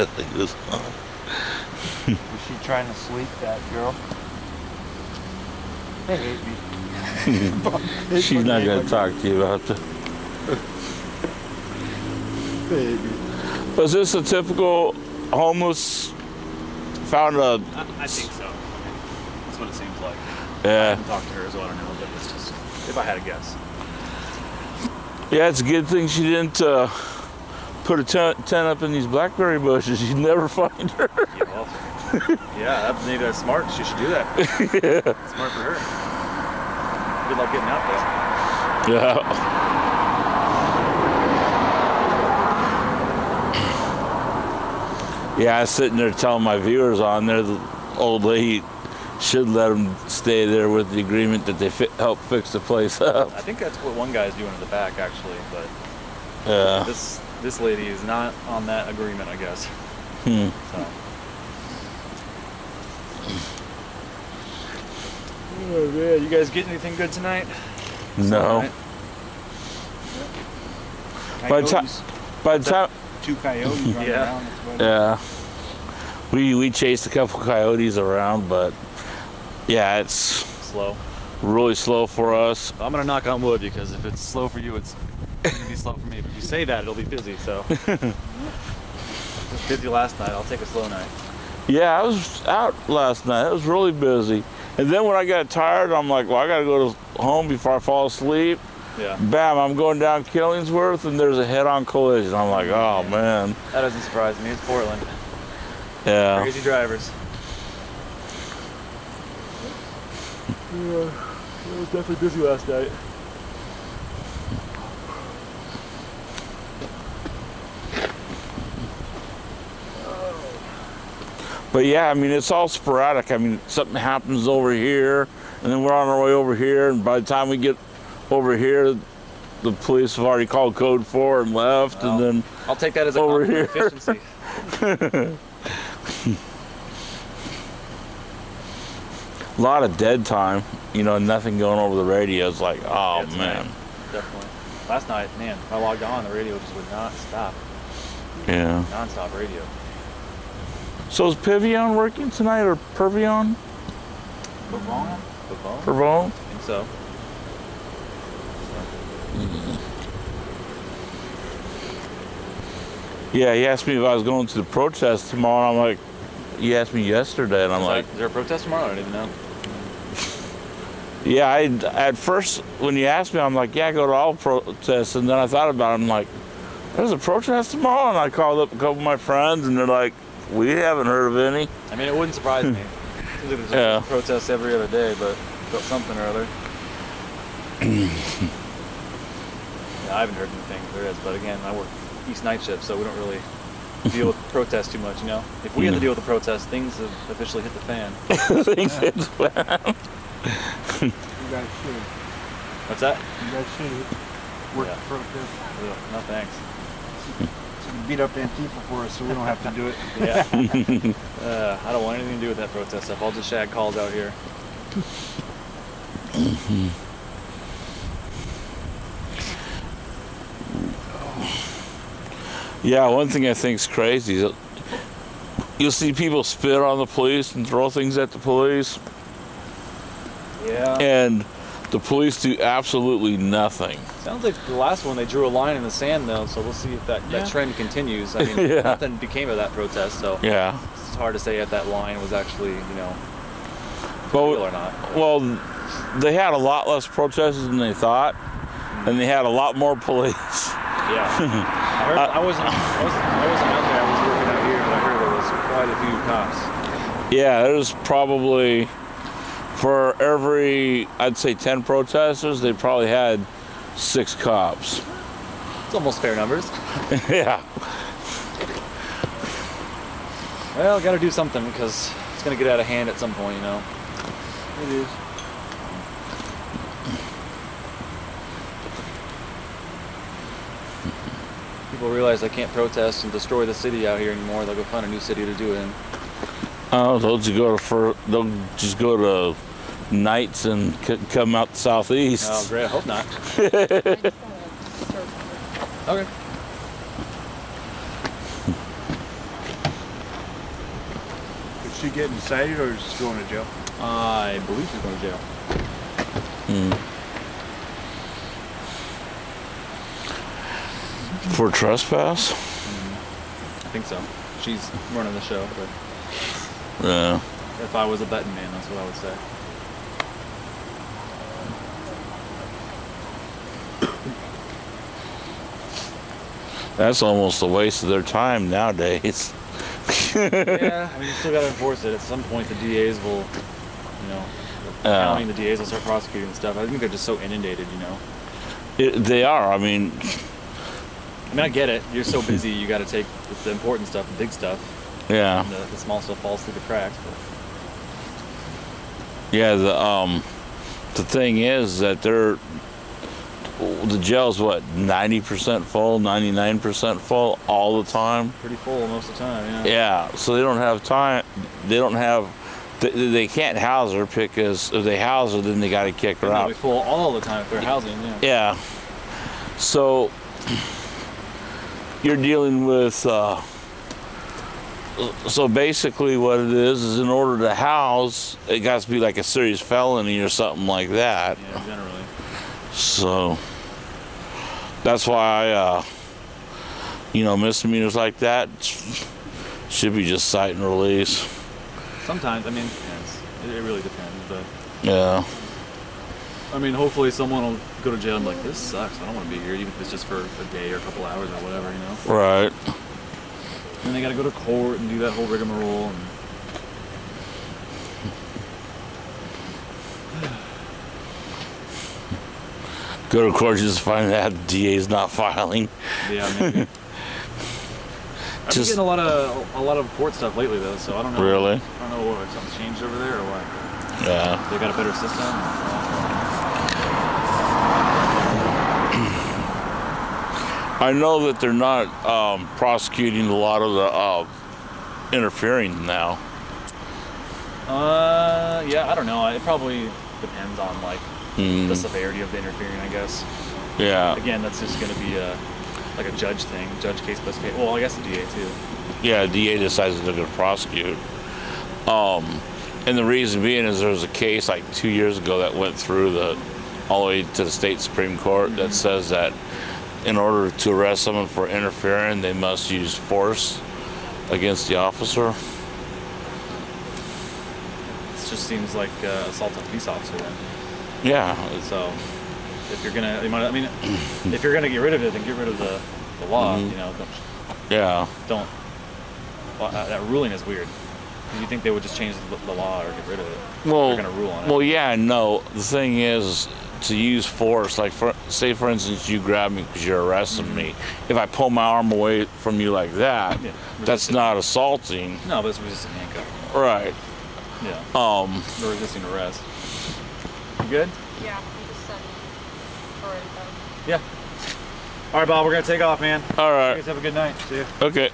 That thing was on. Was she trying to sleep, that girl? They hate me. She's not going to talk to you about that. Was this a typical homeless found a... I think so. That's what it seems like. Yeah. I haven't talked to her, so I don't know, but it's just, if I had a guess. Yeah, it's a good thing she didn't put a tent up in these blackberry bushes. You'd never find her. Yeah, well, yeah, maybe that's smart. She should do that. Yeah. Smart for her. Good luck getting out there. Yeah. Yeah, I was sitting there telling my viewers on there, the old lady should let them stay there with the agreement that they help fix the place up. I think that's what one guy's doing in the back, actually, but Yeah. this lady is not on that agreement, I guess. Hmm. So. Oh man, you guys get anything good tonight? No. By the time, Two coyotes running Yeah. around. That's about it. yeah, we chased a couple coyotes around, but yeah, it's Slow. really slow for us. I'm gonna knock on wood because if it's slow for you, it's gonna be slow for me. But if you say that, it'll be busy. So it was busy last night. I'll take a slow night. Yeah, I was out last night. It was really busy. And then when I got tired, I'm like, well, I got to go to home before I fall asleep. Yeah. Bam, I'm going down Killingsworth, and there's a head-on collision. I'm like, oh, man. That doesn't surprise me. It's Portland. Yeah. Crazy drivers. Yeah, it was definitely busy last night. But yeah, I mean, it's all sporadic. I mean, something happens over here, and then we're on our way over here, and by the time we get over here, the police have already called code 4 and left, Well, and then I'll take that as a over compliment here. of efficiency. A lot of dead time, you know, nothing going over the radio. It's like, oh, Yeah, tonight, man. Definitely. Last night, man, I logged on, the radio just would not stop. Yeah. Non-stop radio. So is Pivion working tonight, or Pervion? Pavone? The phone? Pervone? I think so. Yeah, he asked me if I was going to the protest tomorrow, and I'm like, he asked me yesterday, and I'm like, Is there a protest tomorrow? I don't even know. yeah, at first, when you asked me, I'm like, yeah, I go to all protests, and then I thought about it, I'm like, there's a protest tomorrow, and I called up a couple of my friends, and they're like, we haven't heard of any. I mean, it wouldn't surprise me. Seems like there's Yeah. protests every other day, but something or other. Yeah, I haven't heard anything there is, but again, I work East night shift, so we don't really deal with protests too much, you know? If we had to deal with the protests, things have officially hit the fan. Things it's bad. You guys should. What's that? You guys should work Yeah. the protest. Ugh, no thanks. So you beat up Antifa for us so we don't have to do it. Yeah. I don't want anything to do with that protest stuff. I'll just shag calls out here. Yeah, one thing I think is crazy is you'll see people spit on the police and throw things at the police, Yeah. and the police do absolutely nothing. Sounds like the last one they drew a line in the sand though, so we'll see if that trend continues. I mean, Yeah. nothing became of that protest, so Yeah. it's hard to say if that line was actually, you know, Well, real or not. well, they had a lot less protesters than they thought, and they had a lot more police. Yeah. I heard, I wasn't out there, I was working out here, but I heard there was quite a few cops. Yeah, there's probably, for every, I'd say 10 protesters, they probably had 6 cops. It's almost fair numbers. Yeah. Well, gotta do something because it's gonna get out of hand at some point, you know. It is. People realize they can't protest and destroy the city out here anymore. They'll go find a new city to do it in. Oh, they'll just go to Knights and come out the southeast. Oh, great. I hope not. Okay. Is she getting cited or is she going to jail? I believe she's going to jail. For trespass? I think so. She's running the show, but Yeah. if I was a betting man, that's what I would say. That's almost a waste of their time nowadays. Yeah, I mean, you still got to enforce it. At some point, the DAs will, counting the DAs will start prosecuting and stuff. I think they're just so inundated, They are. I mean, I get it. You're so busy, you got to take the important stuff, the big stuff. yeah. And the small stuff falls through the cracks. But Yeah, the thing is that the jail's what, 90% full, 99% full all the time. pretty full most of the time, yeah. Yeah, so they don't have time. They can't house her because if they house her, then they got to kick her They'll out. be full all the time if they're housing, yeah. Yeah. So you're dealing with. So basically, what it is in order to house, it got to be like a serious felony or something like that. Yeah, generally. So that's why, misdemeanors like that should be just cite and release. Sometimes, I mean, it depends. It really depends, but Yeah. I mean, hopefully someone will go to jail and be like, this sucks, I don't want to be here, even if it's just for a day or a couple hours or whatever, Right. And they got to go to court and do that whole rigmarole. And Go to court just to find out the DA's not filing. yeah, maybe. I've been getting a lot of court stuff lately though, so I don't know. Really? I don't know what something's changed over there or what. Yeah. They got a better system. I know that they're not prosecuting a lot of the interfering now. Yeah, I don't know. It probably depends on the severity of the interfering, I guess. Yeah. Again, that's just going to be like a judge thing, judge case by case. Well, I guess the DA too. Yeah, DA decides that they're going to prosecute. And the reason being is there was a case like 2 years ago that went through all the way to the state Supreme Court that says that in order to arrest someone for interfering, they must use force against the officer. It just seems like assault on a police officer then. Yeah. So if you're gonna, if you're gonna get rid of it, then get rid of the law. Yeah. Don't. Well, that ruling is weird. You think they would just change the law or get rid of it? Well, they're gonna rule on it. Well, yeah, no. The thing is, to use force, like say for instance, you grab me because you're arresting me. If I pull my arm away from you like that, that's not assaulting. No, but it's resisting handcuff. Right. Yeah. Or resisting arrest. You good? Yeah, you just sent for info. Yeah. All right, Bob, we're gonna take off, man. All You right. guys have a good night. See ya. Okay.